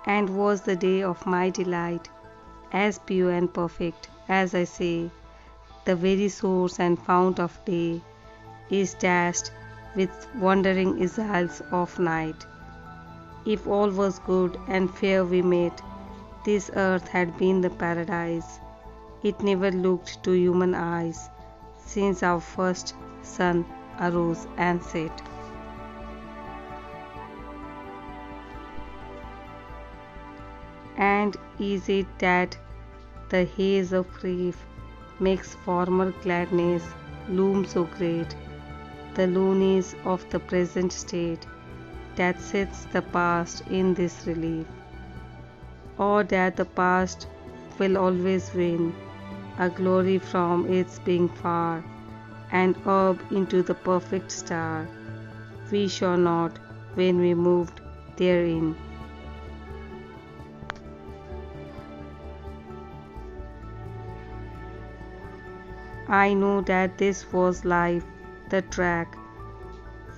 and was the day of my delight, as pure and perfect, as I say, the very source and fount of day, is dashed with wandering exiles of night. If all was good and fair we met, this earth had been the paradise. It never looked to human eyes, since our first sun arose and set. And is it that the haze of grief makes former gladness loom so great, the lowness of the present state that sets the past in this relief, or that the past will always win a glory from its being far, and up into the perfect star we saw not when we moved therein. I know that this was life, the track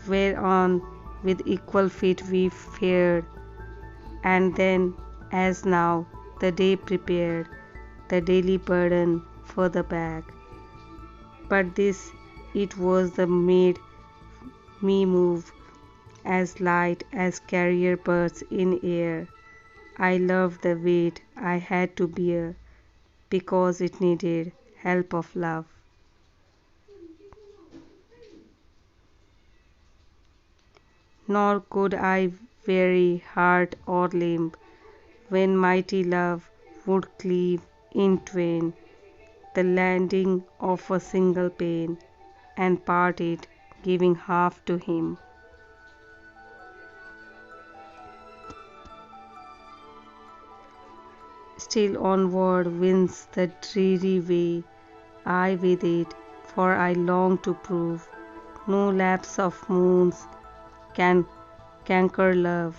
whereon with equal feet we fared, and then, as now, the day prepared the daily burden for the back. But this it was that made me move as light as carrier birds in air. I loved the weight I had to bear, because it needed help of love. Nor could I weary heart or limb when mighty love would cleave in twain the landing of a single pane, and part it, giving half to him. Still onward winds the dreary way, I with it, for I long to prove no lapse of moons can canker love,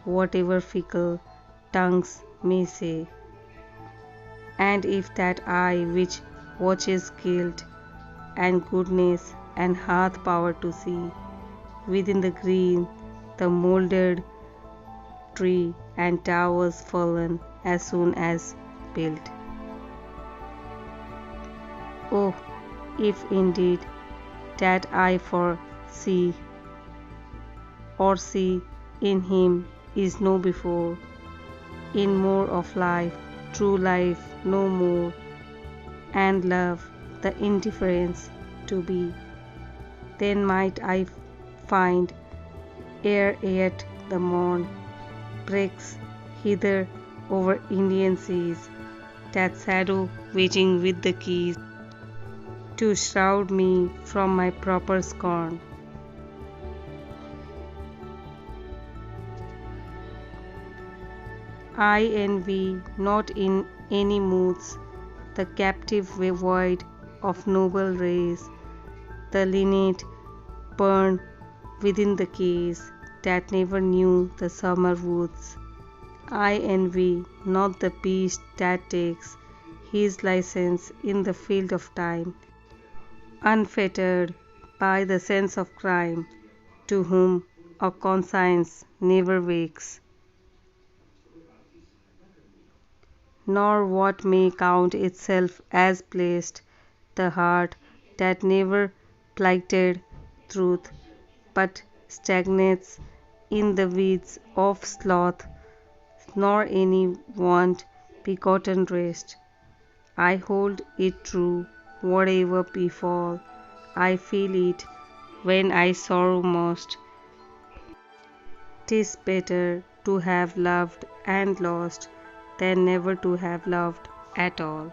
whatever fickle tongues may say. And if that eye which watches guilt and goodness and hath power to see within the green the mouldered tree and towers fallen as soon as built. Oh, if indeed that eye foresee or see in him is no before, in more of life, true life no more, and love the indifference to be, then might I find, ere yet the morn breaks hither over Indian seas, that shadow waiting with the keys to shroud me from my proper scorn. I envy not in any moods the captive void of noble rays, the linnet burn within the case that never knew the summer woods. I envy not the beast that takes his license in the field of time, unfettered by the sense of crime, to whom a conscience never wakes. Nor what may count itself as blessed, the heart that never plighted truth, but stagnates in the weeds of sloth, nor any want begotten rest. I hold it true, whatever befall, I feel it when I sorrow most. 'Tis better to have loved and lost than never to have loved at all.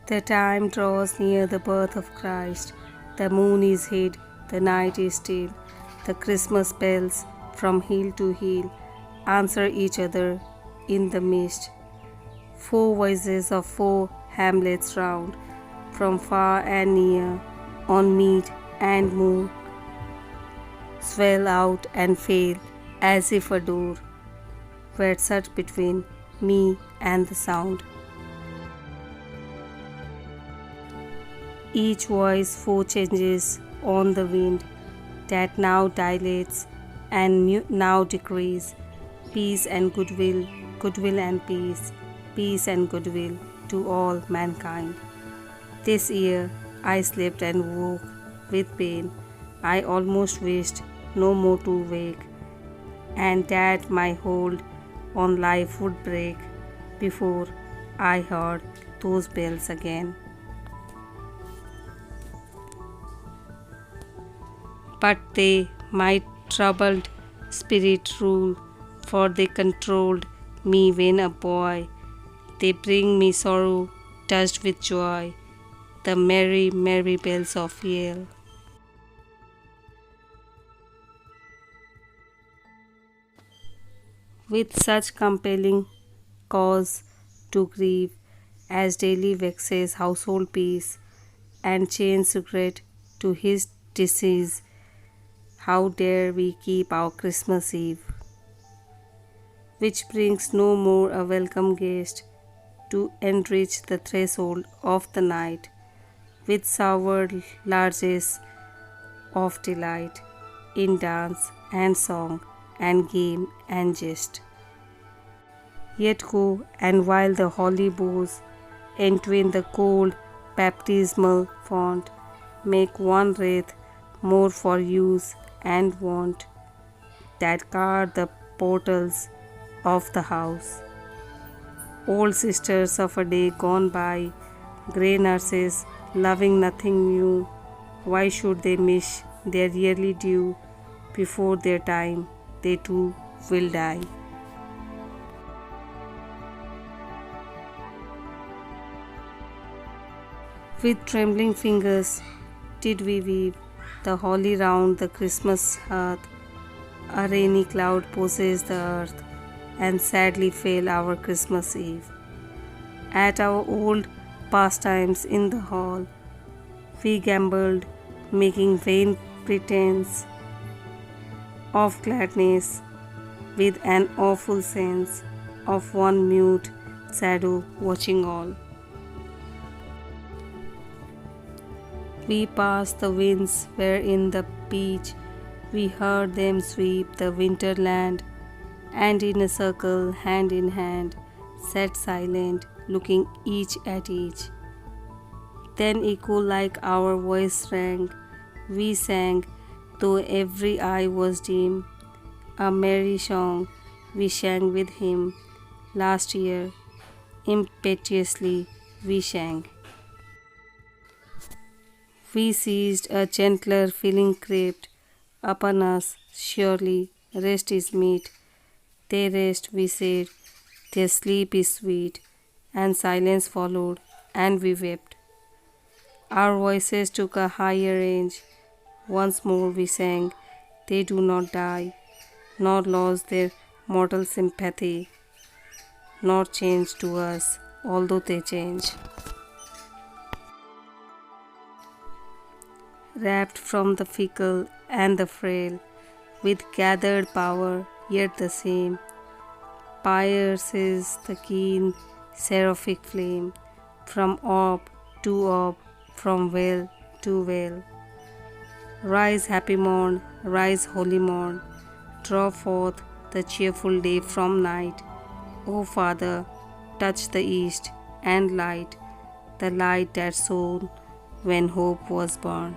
The time draws near the birth of Christ. The moon is hid, the night is still. The Christmas bells from hill to hill answer each other in the mist. 4 voices of 4 hamlets round, from far and near, on mead and moor, swell out and fail as if a door were shut between me and the sound. Each voice 4 changes on the wind, that now dilates and now decrease. Peace and goodwill, goodwill and peace, peace and goodwill to all mankind. This year I slept and woke with pain. I almost wished no more to wake, and that my hold on life would break before I heard those bells again. But they, my troubled spirit, rule, for they controlled me when a boy. They bring me sorrow touched with joy, the merry, merry bells of Yale. With such compelling cause to grieve as daily vexes household peace and chains regret to his disease, how dare we keep our Christmas Eve, which brings no more a welcome guest to enrich the threshold of the night with soured largesse of delight in dance and song and game and jest. Yet go, and while the holly boughs entwine the cold baptismal font, make one wreath more for use and want, that guard the portals of the house. Old sisters of a day gone by, grey nurses loving nothing new, why should they miss their yearly due? Before their time they too will die. With trembling fingers did we weave the holly round the Christmas hearth. A rainy cloud possessed the earth, and sadly fell our Christmas Eve. At our old pastimes in the hall, we gambled, making vain pretense of gladness, with an awful sense of one mute shadow watching all. We passed the winds wherein the beach, we heard them sweep the winter land, and in a circle, hand in hand, sat silent, looking each at each. Then echo like our voice rang, we sang, though every eye was dim, a merry song we sang with him. Last year, impetuously we sang. We seized a gentler feeling crept upon us, surely rest is meet. They rest, we said, their sleep is sweet, and silence followed, and we wept. Our voices took a higher range. Once more we sang, they do not die, nor lose their mortal sympathy, nor change to us, although they change. Wrapped from the fickle and the frail, with gathered power, yet the same, pierces the keen seraphic flame, from orb to orb, from veil to veil. Rise, happy morn, rise, holy morn, draw forth the cheerful day from night. O Father, touch the east and light, the light that shone when hope was born.